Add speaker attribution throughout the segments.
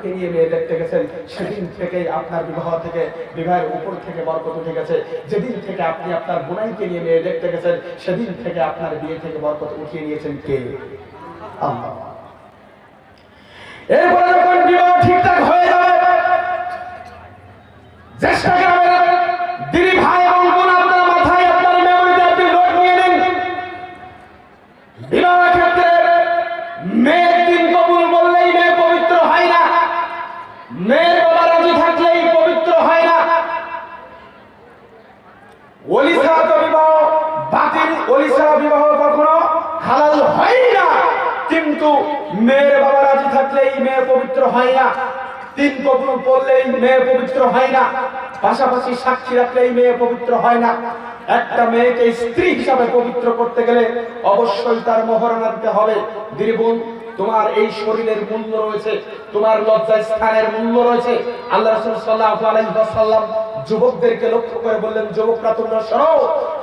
Speaker 1: বোনকে নিয়ে মেয়ে দেখতে গেছেন, সেদিন থেকেই আপনার বিবাহের উপর থেকে বরকত উঠে গেছে। যেদিন থেকে আপনি আপনার বোনাইকে নিয়ে মেয়ে দেখতে গেছেন, সেদিন থেকে আপনার বিয়ে থেকে বরকত উঠিয়ে নিয়েছেন কে? আল্লাহ। এরপরে যখন বিবাহ ঠিকঠাক হয়ে যাবে, চেষ্টা করবেন দিদি ভাই এবং বোন আপনার মাথায় আপনার মেমোরিতে আপনি নোট নিয়ে নিন। বিবাহ ক্ষেত্রে মেয়ের দিন কবুল বললেই মেয়ে পবিত্র হয় না, মেয়ের বাবা রাজি থাকলেই পবিত্র হয় না। ওলি ছাড়া তো বিবাহ বাতিল, ওলি ছাড়া বিবাহ কখনো হালাল হয় না। কিন্তু মেয়ের বাবা রাজি থাকলেই মেয়ে পবিত্র হয় না, তিন কবুল পড়লেই মেয়ে পবিত্র হয় না, পাশাপাশি সাক্ষী রাখলেই মেয়ে পবিত্র হয় না। একটা মেয়েকে স্ত্রী হিসাবে পবিত্র করতে গেলে অবশ্যই তার মহরানা দিতে হবে। দিদি বোন, তোমার এই শরীরের মূল্য রয়েছে, তোমার লজ্জা স্থানের মূল্য রয়েছে। আল্লাহ রাসূল সাল্লাল্লাহু আলাইহি ওয়াসাল্লাম যুবকদেরকে লক্ষ্য করে বললেন, যুবকরা তোমরা শোনো,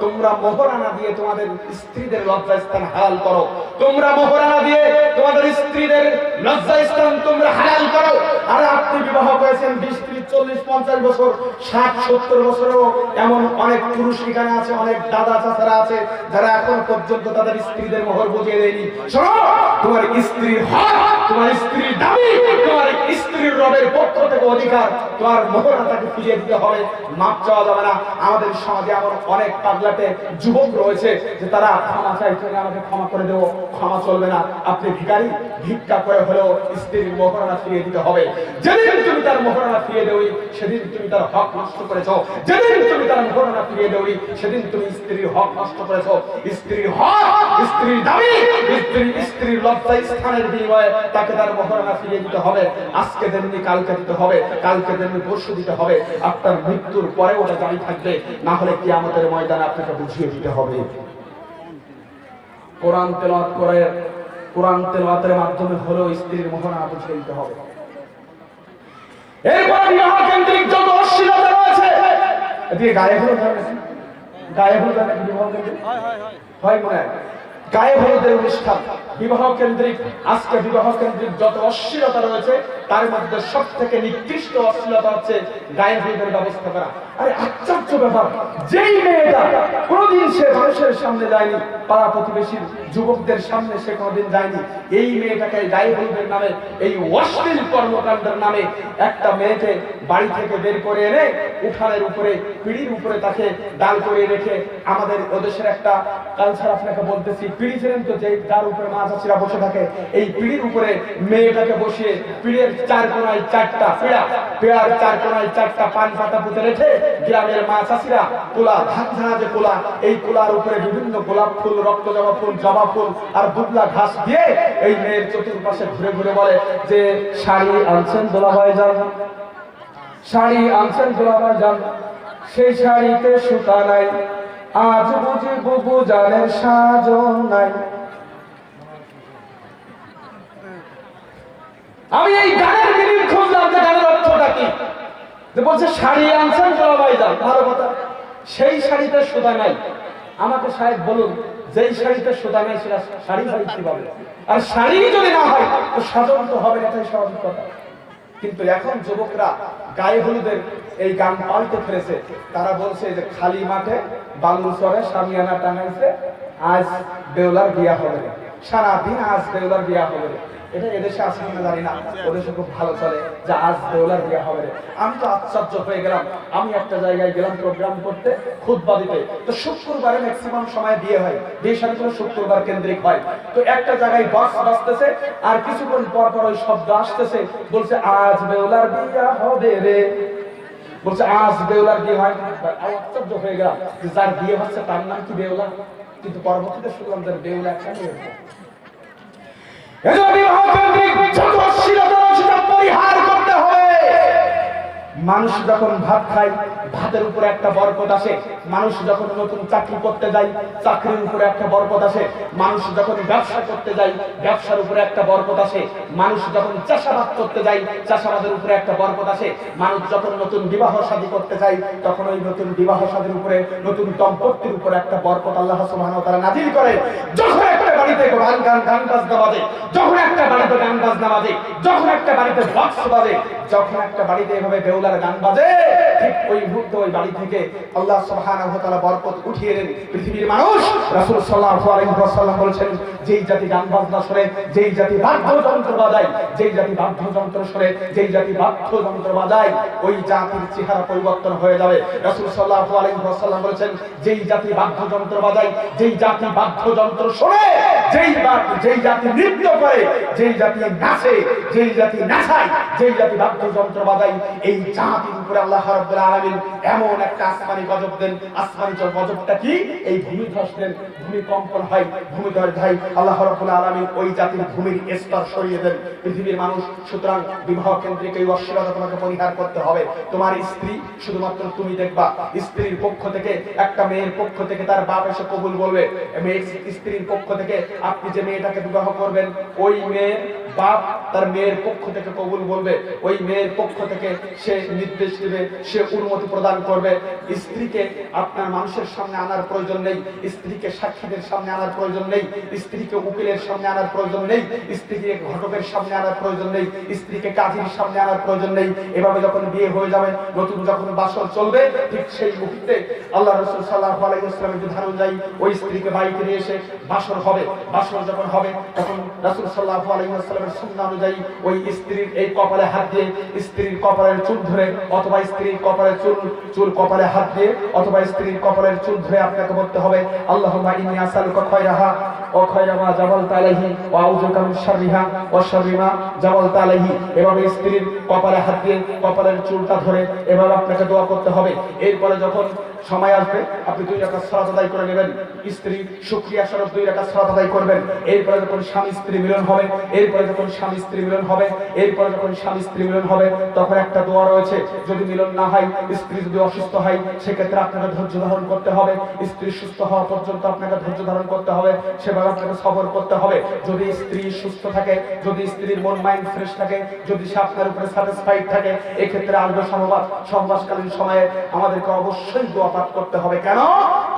Speaker 1: তোমরা মহরানা দিয়ে তোমাদের স্ত্রীদের লজ্জা স্থান হালাল করো। তোমরা মহরানা দিয়ে তোমাদের স্ত্রীদের লজ্জা স্থান তোমরা হালাল করো। আর আপনি বিবাহ করেছেন 20, 30, 40, 50 বছর, 60, 70 বছরেও এমন অনেক পুরুষ এখানে আছে, অনেক দাদা চাচারা আছে যারা এখন পর্যন্ত তাদের স্ত্রীদের মোহর বুঝিয়ে দেয়নি। শোনো, তোমার স্ত্রীর হক, তোমার স্ত্রীর দাবি, তোমার স্ত্রীর রবের পক্ষ থেকে অধিকার, তোমার মোহরানাটাকে ফিরিয়ে দিতে হবে, মাপ চাওয়া যাবে না। আমাদের সমাজে এমন অনেক পাগলাটে যুবক রয়েছে যে তারা ক্ষমা চাইছে, আমাকে ক্ষমা করে দেবো, ক্ষমা চলবে না। আপনি ভিখারি, ভিক্ষা করে হলেও স্ত্রীর মোহরানা ফিরিয়ে দিতে হবে। যেদিন তুমি তার মোহরানা ফিরিয়ে দেওই, সেদিন তুমি তার হক নষ্ট করেছো। যেদিন তুমি তার মোহরানা ফিরিয়ে দেওই, সেদিন তুমি স্ত্রীর হক নষ্ট করেছো। স্ত্রীর হক, স্ত্রীর দাবি, স্ত্রীর লজ্জা স্থানের বিনিময়ে তাকে তার মোহরানা ফিরিয়ে দিতে হবে। আজকে দেননি কালকে দিতে হবে, কালকে দেননি পরশু দিতে হবে। আপনার মৃত্যুর পরে ওটা জারি থাকবে, না হলে কিয়ামতের ময়দানে আপনাকে বুঝিয়ে দিতে হবে। কোরআন তেলাওয়াত করে, কোরআন তেলাওয়াতের মাধ্যমে হলেও স্ত্রীর মোহরানা বুঝিয়ে দিতে হবে। এরপর বিবাহ কেন্দ্রিক যত অশ্লীলতা রয়েছে, এদিকে গায়ে হলুদ হয় না, গায়ে হলুদ হয় নাকি বিবাহ কেন্দ্রিক? হয় মনে হয় গায়ে হলুদের অনুষ্ঠান বিবাহ কেন্দ্রিক। আজকে বিবাহ কেন্দ্রিক যত অশ্লীলতা রয়েছে, তার মধ্যে সব থেকে নিকৃষ্ট অশ্লীলতা হচ্ছে গায়ে হলুদের ব্যবস্থা করা। আরে আশ্চর্য ব্যাপার, যেই মেয়েটা কোনোদিন সে মানুষের সামনে যায়নি, পাড়া প্রতিবেশীর যুবকদের সামনে সে কোনোদিন যায়নি, এই মেয়েটাকে গায়ে হলুদের নামে, এই অশ্লীল কর্মকাণ্ডের নামে একটা মেয়েকে বাড়ি থেকে বের করে এনে উঠানের উপরে, পিঁড়ির উপরে তাকে দাঁড় করিয়ে রেখে, আমাদের ওদেশের একটা কালচার আপনাকে বলতেছি, পিঁড়ি ছিলেন তো, যে যার উপরে মা চাচিরা বসে থাকে, এই পিঁড়ির উপরে মেয়েটাকে বসিয়ে পিঁড়ের চার কোনায় 4টা পেড়া, পেড়ার 4 কোনায় 4টা পান পাতা পুঁতে রেখে গ্রামের মা চাচিরা কোলা, ধান ধানা যে কোলা, এই কোলার উপরে বিভিন্ন গোলাপ ফুল, রক্ত জবা ফুল, জবা ফুল আর দুবলা ঘাস দিয়ে এই মেয়ের চতুর্পাশে ঘুরে ঘুরে বলে যে শাড়ি আনছেন দোলাভাই যান, শাড়ি আনছেন দোলাভাই যান, সেই শাড়িতে সুতা নাই, আজ বুঝি বুবু জানের সাজন নাই। আমি এই গানের মিনিং খুঁজলাম যে গানের অর্থটা কি। বলছে শাড়ি আনছেন দোলাভাই যান, ভালো কথা, সেই শাড়িতে সুতা নাই। আমাকে সাহেব বলুন, যেই শাড়িতে সুতা নাই সেটা শাড়ি হয় কিভাবে? আর শাড়ি যদি না হয় তো সাজন তো হবে না, এটাই স্বাভাবিক কথা। কিন্তু এখন যুবকরা গায়ে হলুদের এই গান পাল্টে ফেলেছে। তারা বলছে যে খালি মাঠে বালুর চরে সামিয়ানা টাঙাইছে, আজ বেউলার বিয়া হবে না, সারাদিন আজ বেউলার বিয়া হবে না। এটা এদেশে আছে কিনা জানি না, ওদেশে খুব ভালো চলে যে আজ বেউলার বিয়া হবে না। আমি তো আশ্চর্য হয়ে গেলাম। আমি একটা জায়গায় গেলাম প্রোগ্রাম করতে, খুতবা দিতে। তো শুক্রবারে ম্যাক্সিমাম সময় বিয়ে হয়, বিয়ে শাদী করে শুক্রবার কেন্দ্রিক হয়। তো একটা জায়গায় বাস বাজতেছে, আর কিছুক্ষণ পর পর ওই শব্দ আসতেছে, বলছে আজ বেউলার বিয়া হবে রে, বলছে আজ বেউলার বিয়ে হয়। আশ্চর্য হয়ে গেলাম যে যার বিয়ে হচ্ছে তার নাম কি বেউলা, কিন্তু পরবর্তীতে শুনলাম যে বেউলা একটা মেয়ে। পরিহার করতে হবে। মানুষ যখন ভাত খায়, ভাতের উপরে একটা বরকত আসে। মানুষ যখন নতুন চাকরি করতে যায়, চাকরির উপরে একটা বরকত আসে। মানুষ যখন ব্যবসা করতে যায়, ব্যবসার উপরে একটা বরকত আসে। মানুষ যখন চাষাবাদ করতে যায়, চাষাবাদের উপরে একটা বরকত আসে। মানুষ যখন নতুন বিবাহ শাদী করতে যায়, তখন ওই নতুন বিবাহ শাদীর উপরে, নতুন দম্পতির উপরে একটা বরকত আল্লাহ সুবহানাহু ওয়া তাআলা নাযিল করে। যখন একটা বাড়িতে বাড়িতে গান বাজনা বাজে, যখন একটা বাড়িতে গান বাজনা বাজে, যখন একটা বাড়িতে বক্স বাজে, যখন একটা বাড়িতে এভাবে বেউলার গান বাজে, ঠিক ওই মুহূর্তে ওই বাড়ি থেকে আল্লাহ সুবহানাহু ওয়া তাআলা বরকত উঠিয়ে নেন। পৃথিবীর মানুষ, রাসূল সাল্লাল্লাহু আলাইহি ওয়াসাল্লাম বলেছেন, যেই জাতি গান বাজনা শুনে, যেই জাতি বাদ্যযন্ত্র বাজায়, যেই জাতি বাদ্যযন্ত্র শুনে, যেই জাতি বাদ্যযন্ত্র বাজায়, ওই জাতির চেহারা পরিবর্তন হয়ে যাবে। রাসূল সাল্লাল্লাহু আলাইহি ওয়াসাল্লাম বলেছেন, যেই জাতি বাদ্যযন্ত্র বাজায়, যেই জাতি বাদ্যযন্ত্র শুনে, যেই জাতি নৃত্য করে, যেই জাতি নাচে, যেই জাতি নাচায়, যেই জাতি বাদ্যযন্ত্র বাজায়, এই জাতির উপরে আল্লাহ রাব্বুল আলামিন এমন একটা আসমানি গজব দেন। আসমানি গজবটা কি? এই ভূমিধস দেন, ভূমিকম্পন হয়, ভূমিধস হয়, আল্লাহ রাব্বুল আলামিন ওই জাতির ভূমির স্তর সরিয়ে দেন। পৃথিবীর মানুষ, সুতরাং বিবাহ কেন্দ্রিক এই অশ্লীলতা তোমাকে পরিহার করতে হবে। তোমার স্ত্রী শুধুমাত্র তুমি দেখবা, স্ত্রীর পক্ষ থেকে, একটা মেয়ের পক্ষ থেকে তার বাপ এসে কবুল বলবে, স্ত্রীর পক্ষ থেকে আপনি যে মেয়েটাকে বিবাহ করবেন, ওই মেয়ের বাপ তার মেয়ের পক্ষ থেকে কবুল বলবে, ওই মেয়ের পক্ষ থেকে সে নির্দেশ দেবে, সে অনুমতি প্রদান করবে। স্ত্রীকে আপনার মানুষের সামনে আনার প্রয়োজন নেই, স্ত্রীকে সাক্ষীদের সামনে আনার প্রয়োজন নেই, স্ত্রীকে উকিলের সামনে আনার প্রয়োজন নেই, স্ত্রীকে ঘটকের সামনে আনার প্রয়োজন নেই, স্ত্রীকে কাজীর সামনে আনার প্রয়োজন নেই। এভাবে যখন বিয়ে হয়ে যাবে, নতুন যখন বাসর চলবে, ঠিক সেই মুহূর্তে আল্লাহ রাসূল সাল্লাল্লাহু আলাইহি ওয়াসাল্লামের বিধান অনুযায়ী ওই স্ত্রীকে বাড়িতে নিয়ে এসে বাসর হবে। বাসর যখন হবে, তখন রাসূল সাল্লাল্লাহু আলাইহি ওয়াসাল্লামের সুন্নাহ অনুযায়ী ওই স্ত্রীর এই কপালে হাত দিয়ে, স্ত্রীর কপালের চুল ধরে, অথবা স্ত্রীর কপালের চুল কপালে হাত দিয়ে, অথবা স্ত্রীর কপালের চুল ধরে আপনাকে বলতে হবে, আল্লাহুম্মা ইন্নী আসআলুকা খায়রাহা ওয়া খায়রা মা জাবালতা আলাইহি ওয়া আউযুকা মিন শাররিহা ওয়া শাররি মা জাবালতা আলাইহি। এভাবে স্ত্রীর কপালে হাত দিয়ে কপালের চুলটা ধরে এভাবে আপনাকে দোয়া করতে হবে। এরপরে যখন সময় আসবে, আপনি 2 রাকাত সালাত আদায় করে নেবেন, স্ত্রী শুকরিয়া স্বরূপ 2 রাকাত সালাত আদায় করবেন। এরপরে যখন স্বামী স্ত্রী মিলন হবে, এরপরে যখন স্বামী স্ত্রী মিলন হবে, এরপরে যখন স্বামী স্ত্রী মিলন হবে, তখন একটা দোয়া রয়েছে, যদি মিলন না হয়, স্ত্রী যদি অসুস্থ হয়, সেক্ষেত্রে আপনাকে ধৈর্য ধারণ করতে হবে। স্ত্রী সুস্থ হওয়া পর্যন্ত আপনাকে ধৈর্য ধারণ করতে হবে, সেভাবে আপনাকে সবর করতে হবে। যদি স্ত্রী সুস্থ থাকে, যদি স্ত্রীর মন মাইন্ড ফ্রেশ থাকে, যদি সে আপনার উপরে স্যাটিসফাইড থাকে, এক্ষেত্রে আসবে সহবাসকালীন সময়ে আমাদেরকে অবশ্যই দোয়া পাঠ করতে হবে। কেন?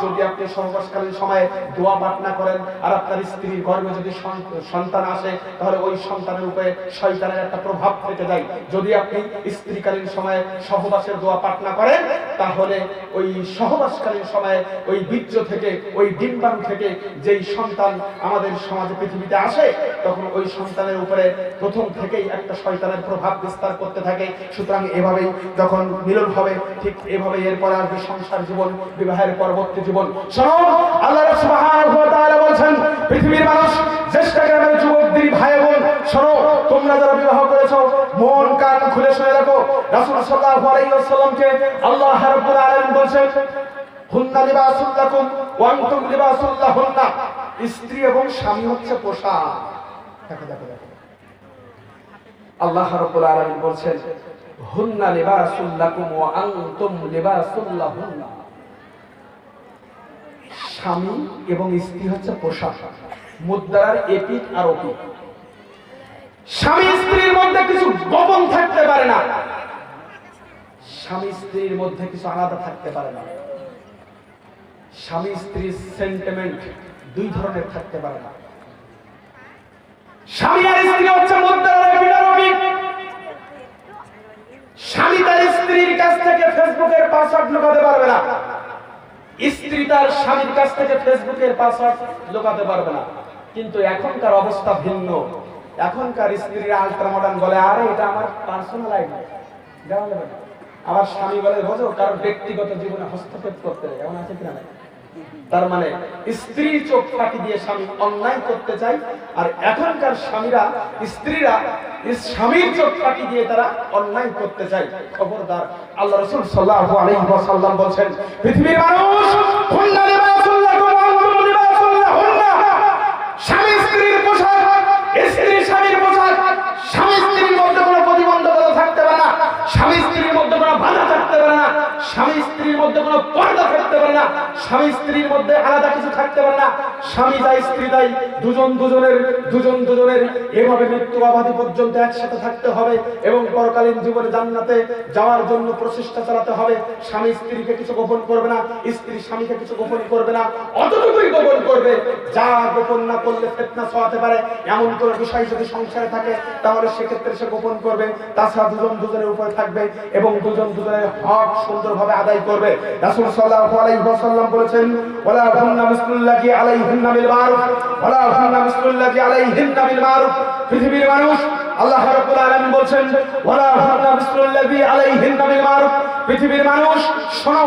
Speaker 1: যদি আপনি সহবাসকালীন সময়ে দোয়া পাঠ না করেন, আর আপনার স্ত্রীর গর্ভে যদি সন্তান আসে, তাহলে ওই সন্তানের উপরে শয়তানের একটা প্রভাব থেকে যায়। যদি আপনি স্ত্রীকালীন সময়ে সহবাসের দোয়া পাঠ না করেন, তাহলে ওই সহবাসকালীন সময়ে ওই বীর্য থেকে, ওই ডিম্বাণু থেকে যেই সন্তান আমাদের সমাজে পৃথিবীতে আসে, তখন ওই সন্তানের উপরে প্রথম থেকেই একটা শয়তানের প্রভাব বিস্তার করতে থাকে। সুতরাং এভাবেই যখন মিলন হবে, ঠিক এভাবে এরপরে আসবে সংসার জীবন, বিবাহের পরবর্তী জীবন। শোনো, আল্লাহ সুবহানাহু ওয়া তাআলা বলেন, পৃথিবীর মানুষ, জ্যেষ্ঠ গ্রামের যুবকদের ভাই বোন, শোনো, তোমরা যারা বিবাহ করেছো, মন কান খুলে শুনে রাখো। রাসূল সাল্লাল্লাহু আলাইহি ওয়াসাল্লামকে আল্লাহ রাব্বুল আলামিন বলেন, হুন্না লিবাসুল লাকুম ওয়া আনতুম লিবাসুল লাহুন্না। স্ত্রী এবং স্বামী হচ্ছে পোশাক। দেখো দেখো দেখো, আল্লাহ রাব্বুল আলামিন বলেন, হুন্না লিবাসুল লাকুম ওয়া আনতুম লিবাসুল লাহুন্না। স্বামী এবং স্ত্রী হচ্ছে পোশাক, মুদ্রার এপিঠ আর ওপিঠ। স্বামী স্ত্রীর মধ্যে কিছু গোপন থাকতে পারে না, স্বামী স্ত্রীর মধ্যে কিছু আলাদা থাকতে পারে না। স্বামী স্ত্রীর সেন্টিমেন্ট 2 ধরনের থাকতে পারে না। স্বামী আর স্ত্রী হচ্ছে মুদ্রার এপিঠ আর ওপিঠ। স্বামী তার স্ত্রীর কাছ থেকে ফেসবুকের পাসওয়ার্ড লুকাতে পারবে না, স্ত্রী তার স্বামীর কাছ থেকে ফেসবুকের পাসওয়ার্ড লুকাতে পারবে না। কিন্তু এখনকার অবস্থা ভিন্ন। এখনকার স্ত্রীরা আল্ট্রা মডার্ন বলে, আরে এটা আমার পার্সোনাল আইডি, দেওয়া যাবে না। আবার স্বামী বলে, বোঝো, কারণ ব্যক্তিগত জীবনে হস্তক্ষেপ করতে হবে, এমন আছে কিনা? তার মানে স্ত্রীর চোখ ফাঁকি দিয়ে স্বামী অন্যায় করতে চায়, আর এখনকার স্বামীরা, স্ত্রীরা স্বামীর চোখ ফাঁকি দিয়ে তারা অন্যায় করতে চায়। খবরদার, আল্লাহ রাসূল সাল্লাল্লাহু আলাইহি ওয়াসাল্লাম বলেন, পৃথিবীর মানুষ, হুন্না লিবাসুল লাকুম ওয়া আনতুম লিবাসুল লাহুন্না। স্বামী স্ত্রীর পোশাক, স্ত্রী স্বামীর পোশাক। স্বামী স্ত্রীর মধ্যে কোনো প্রতিবন্ধকতা থাকতে পারে না, স্বামী স্ত্রীর মধ্যে কোনো বাধা থাকতে পারে না, স্বামী স্ত্রীর মধ্যে কোনো পর্দা থাকতে পারে না, স্বামী স্ত্রীর মধ্যে আলাদা কিছু থাকতে পারে না। স্বামী যায় স্ত্রী যায়, দুজন দুজনের এভাবে মৃত্যু অবধি পর্যন্ত একসাথে থাকতে হবে এবং পরকালীন জীবনে জান্নাতে যাওয়ার জন্য প্রচেষ্টা চালাতে হবে। স্বামী স্ত্রীকে কিছু গোপন করবে না, স্ত্রী স্বামীকে কিছু গোপন করবে না, অতটুকুই গোপন করবে যা গোপন না করলে ফিতনা ছড়াতে পারে এমন কোন বিষয় যদি সংসারে থাকে তাহলে সেক্ষেত্রে সে গোপন করবে। তাছাড়া দুজন দুজনের উপরে থাকবে এবং দুজন দুজনের হক সুন্দরভাবে আদায় করবে। রাসূল সাল্লাল্লাহু আলাইহি ওয়াসাল্লাম বলেছেন, ওয়ালা হুন্না মিসলুল্লাহি আলাইহিন্না বিল মারুফ ওয়ালা হুন্না মিসলুল্লাহি আলাইহিন্না বিল মারুফ। পৃথিবীর মানুষ, আল্লাহ রাব্বুল আলামিন বলেন, ওয়ালা হুন্না মিসলুল্লাহি আলাইহিন্না বিল মারুফ। পৃথিবীর মানুষ শোনো,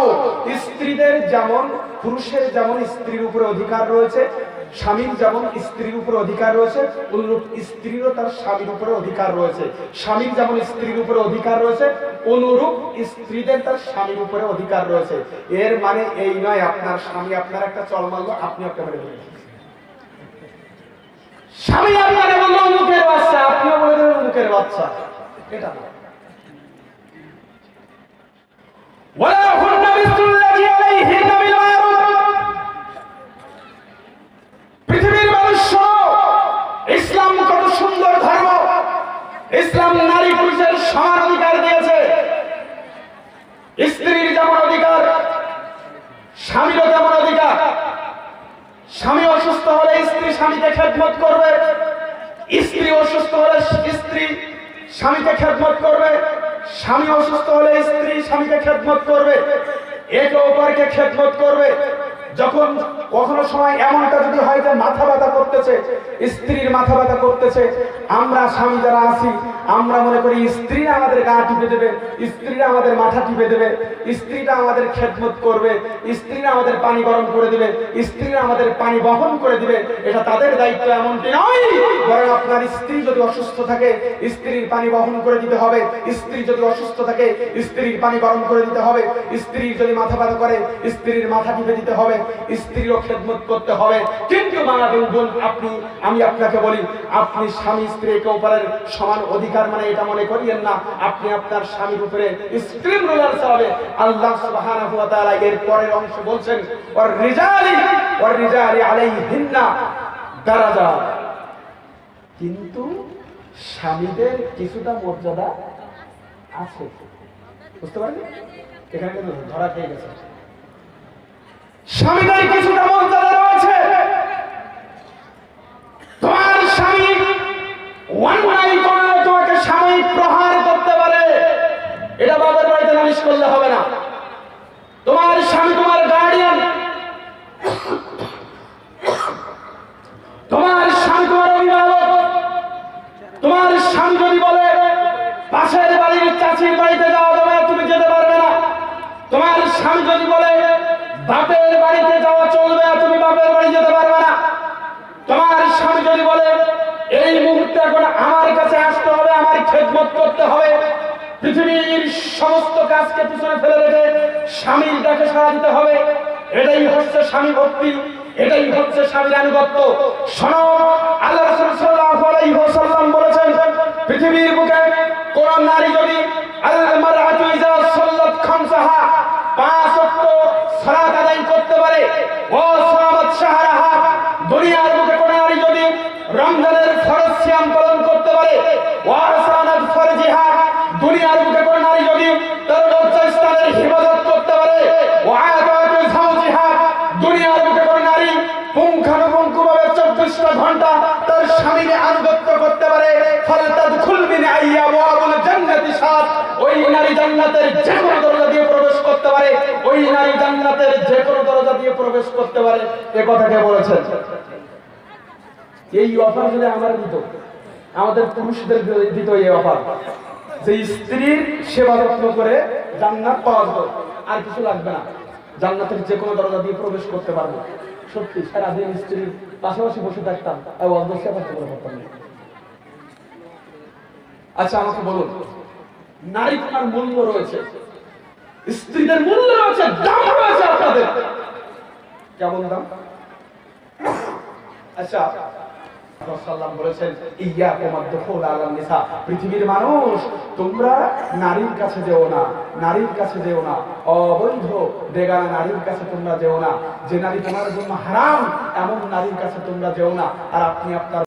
Speaker 1: স্ত্রীদের যেমন পুরুষের যেমন স্ত্রীর উপরে অধিকার রয়েছে, স্বামীর যেমন স্ত্রীর উপরে অধিকার রয়েছে, অনুরূপ স্ত্রীরও তার স্বামীর উপরে অধিকার রয়েছে। স্বামীর যেমন স্ত্রীর উপরে অধিকার রয়েছে, অনুরূপ স্ত্রীদের তার স্বামীর উপরে অধিকার রয়েছে। এর মানে এই নয় আপনার স্বামী আপনার একটা চল মারলো, আপনি একটা মেরে দিলেন। স্বামী আপনাকে বললো মুখের বাচ্চা, আপনিও বলে দেবেন মুখের বাচ্চা, এটা না। ওয়ালা হুন্না মিসলুল্লাহি আলাইহিন্না বিল মারুফ। পৃথিবীর মানুষ, ইসলাম কত সুন্দর ধর্ম। ইসলাম নারী পুরুষের সমান অধিকার দিয়েছে। স্ত্রীর যেমন অধিকার, স্বামীরও তেমন অধিকার। স্বামী অসুস্থ হলে স্ত্রী স্বামীকে খেদমত করবে, স্ত্রী অসুস্থ হলে স্ত্রী স্বামীকে খেদমত করবে, স্বামী অসুস্থ হলে স্ত্রী স্বামীকে খেদমত করবে, একে অপরকে খেদমত করবে। যখন কখনো সময় এমনটা যদি হয় যে মাথা ব্যথা করতেছে, স্ত্রীর মাথা ব্যথা করতেছে, আমরা স্বামী যারা আছি আমরা মনে করি স্ত্রীরা আমাদের গা টিপে দেবে, স্ত্রীরা আমাদের মাথা টিপে দেবে, স্ত্রীরা আমাদের খেদমত করবে, স্ত্রীরা আমাদের পানি গরম করে দিবে, স্ত্রীরা আমাদের পানি বহন করে দিবে। এটা তাদের দায়িত্ব এমনটি নয়, বরং আপনার স্ত্রী যদি অসুস্থ থাকে স্ত্রীর পানি বহন করে দিতে হবে, স্ত্রী যদি অসুস্থ থাকে স্ত্রীর পানি গরম করে দিতে হবে, স্ত্রীর যদি মাথা ব্যথা করে স্ত্রীর মাথা টিপে দিতে হবে, স্ত্রীরও খেদমত করতে হবে। কিন্তু মা বোন, আমি আপনাকে বলি, আপনি স্বামী স্ত্রী একে অপরের সমান অধিকার মানে এটা মনে করিয়েন না আপনি আপনার স্বামীর উপরে স্ট্রিম রোলার চালাবে। আল্লাহ সুবহানাহু ওয়া তাআলা এর পরের অংশে বলছেন, ওয়ার রিজালি আলাইহিন্না দারাজা। কিন্তু স্বামীদের কিছুটা মর্যাদা আছে, বুঝতে পারলেন? এখানে কিন্তু ধরা খেয়ে গেছে। স্বামীদের কিছুটা মর্যাদা রয়েছে। তোমার স্বামী অন্যায় করলে তোমাকে সাময়িক প্রহার করতে পারে, এটা বাবার বাড়িতে নালিশ করলে হবে না। তোমার স্বামী তোমার গার্ডিয়ান, তোমার স্বামী তোমার অভিভাবক। তোমার স্বামী যদি বলে পাশের বাড়ির চাচির বাড়িতে যাওয়া যাবে না, তুমি যেতে পারবে না। তোমার স্বামী যদি বলে বাপের বাড়িতে যাওয়া চলবে না, তুমি বাপের বাড়ি যেতে পারবে না। তোমার স্বামী যদি বলে এই মুহূর্তে এখন আমার কাছে আসতে হবে, আমার খেদমত করতে হবে, পৃথিবীর সমস্ত কাজকে পিছনে ফেলে রেখে স্বামীর ডাকে সাড়া দিতে হবে, এটাই হচ্ছে স্বামী ভক্তি, এটাই হচ্ছে স্বামীর আনুগত্য। শোনো, আল্লাহ রাসূল সাল্লাল্লাহু আলাইহি ওয়াসাল্লাম বলেছেন, পৃথিবীর বুকে কোন নারী যদি আল মারআতু ইযা সাল্লাত খামসাহা, 5 ওয়াক্ত সালাত আদায় করতে পারে, ওয়া সামাত শাহরাহা, দুনিয়ার বুকে কোন নারী যদি রমজানের ফরজ সিয়াম পালন করতে পারে, ওয়া সানাত ফরজিহা, দুনিয়ার বুকে কোন নারী যদি তার লজ্জাস্থানের হিফাজত করতে পারে, ওয়া আতাতু যাওজিহা, দুনিয়ার বুকে কোন নারী পুঙ্খানুপুঙ্খভাবে 24টা ঘন্টা তার স্বামীর আনুগত্য করতে পারে, ফালতাদখুল মিন আইয়াবাবুল জান্নাতি সাত, ওই নারী জান্নাতের যে কোনো দরজা দিয়ে প্রবেশ করতে পারে, ওই নারী জান্নাতের যে কোনো দরজা দিয়ে প্রবেশ করতে পারে। এই কথা কে বলেছেন? এই অফার যদি আমরা দিত, আমাদের পুরুষদের দিত এই অফার, যে স্ত্রীর সেবা যত্ন করে জান্নাত পাওয়া যেত, আর কিছু লাগবে না, জান্নাতের যে কোনো দরজা দিয়ে প্রবেশ করতে পারবো। সত্যি সারাদিন স্ত্রীর পাশাপাশি বসে থাকতাম আর অন্য সেবা করে করতাম। আচ্ছা আমাকে বলুন, নারী তোমার মূল্য রয়েছে, স্ত্রীদের মূল্য রয়েছে, দাম রয়েছে আপনাদের। কেমন দাম? আচ্ছা সাল্লাম বলেছেন ইয়াকুম আদ-দুখুল আলান নিসা, পৃথিবীর মানুষ তোমরা নারীর কাছে যেও না, নারীর কাছে যেও না, অবৈধ বেগানা নারীর কাছে তোমরা যেও না, যে নারী তোমার জন্য হারাম এমন নারীর কাছে তোমরা যেও না। আর আপনি আপনার